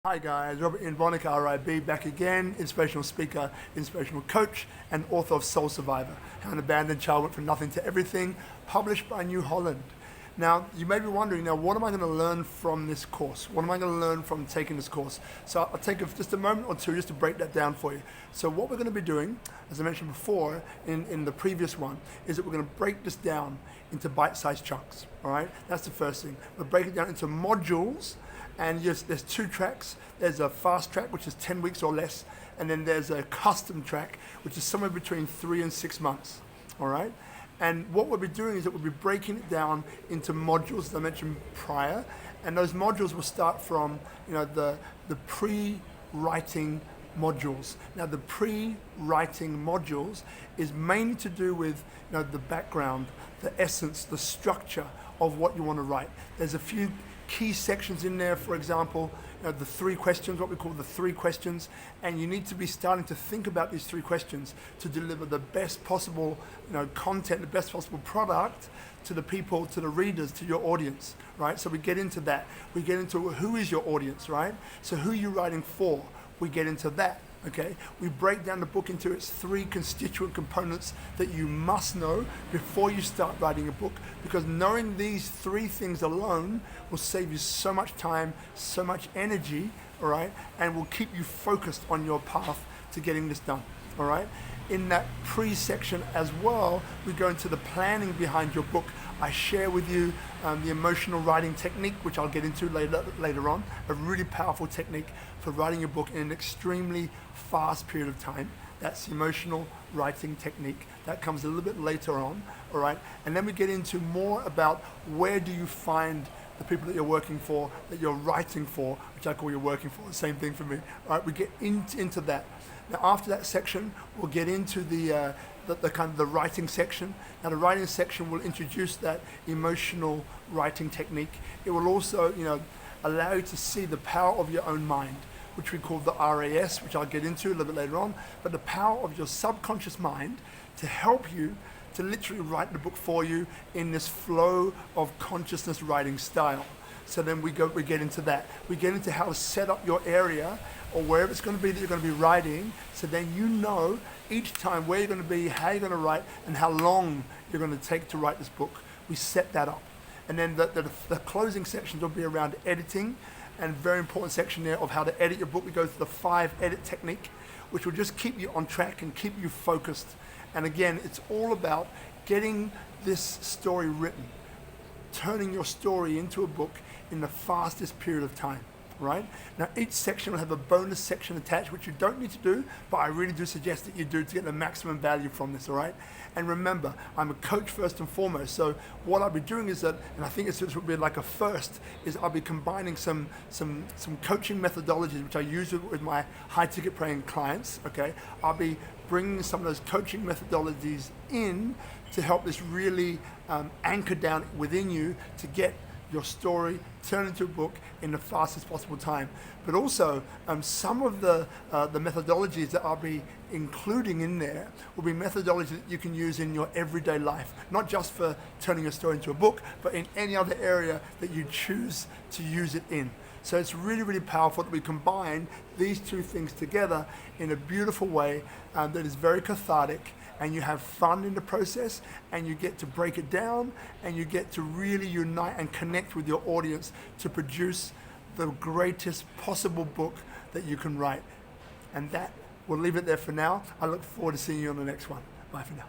Hi guys, Robert in Bonnick, RIB, back again, inspirational speaker, inspirational coach, and author of Soul Survivor, How an Abandoned Child Went From Nothing to Everything, published by New Holland. Now, you may be wondering, what am I going to learn from this course? What am I going to learn from taking this course? So I'll take just a moment or two just to break that down for you. So what we're going to be doing, as I mentioned before in the previous one, is that we're going to break this down into bite-sized chunks, all right? That's the first thing. We'll break it down into modules. And yes, there's two tracks. There's a fast track, which is 10 weeks or less, and then there's a custom track, which is somewhere between 3 and 6 months, all right? And what we'll be doing is that we'll be breaking it down into modules, as I mentioned prior, and those modules will start from, the pre-writing modules. Now, the pre-writing modules is mainly to do with, the background, the essence, the structure of what you want to write. There's a few key sections in there, for example, the 3 questions, what we call the 3 questions, and you need to be starting to think about these 3 questions to deliver the best possible content, the best possible product to the people, to the readers, to your audience, right? So we get into that. We get into who is your audience, right? So who are you writing for? We get into that. Okay, we break down the book into its 3 constituent components that you must know before you start writing a book, because knowing these 3 things alone will save you so much time, so much energy, all right, and will keep you focused on your path to getting this done, all right? In that pre-section as well, we go into the planning behind your book. I share with you the emotional writing technique, which I'll get into later on, a really powerful technique for writing your book in an extremely fast period of time. That's the emotional writing technique. That comes a little bit later on, all right? And then we get into more about where do you find the people that you're working for, that you're writing for, which I call you working for, the same thing for me, all right? We get into that. Now, after that section, we'll get into the kind of the writing section. Now, the writing section will introduce that emotional writing technique. It will also, allow you to see the power of your own mind, which we call the RAS, which I'll get into a little bit later on, but the power of your subconscious mind to help you to literally write the book for you in this flow of consciousness writing style. So then we get into that. We get into how to set up your area or wherever it's going to be that you're going to be writing, so then each time where you're going to be, how you're going to write, and how long you're going to take to write this book. We set that up. And then the closing sections will be around editing, and very important section there of how to edit your book. We go through the 5 edit technique, which will just keep you on track and keep you focused. And again, it's all about getting this story written, turning your story into a book in the fastest period of time, right? Now, each section will have a bonus section attached, which you don't need to do, but I really do suggest that you do to get the maximum value from this, all right? And remember, I'm a coach first and foremost, so what I'll be doing is that, and I think this will be like a first, is I'll be combining some coaching methodologies, which I use with my high-ticket paying clients, okay? I'll be bringing some of those coaching methodologies in to help this really anchor down within you to get your story turn into a book in the fastest possible time. But also, some of the methodologies that I'll be including in there will be methodologies that you can use in your everyday life, not just for turning a story into a book, but in any other area that you choose to use it in. So it's really, really powerful that we combine these 2 things together in a beautiful way that is very cathartic, and you have fun in the process, and you get to break it down, and you get to really unite and connect with your audience to produce the greatest possible book that you can write. And that, we'll leave it there for now. I look forward to seeing you on the next one. Bye for now.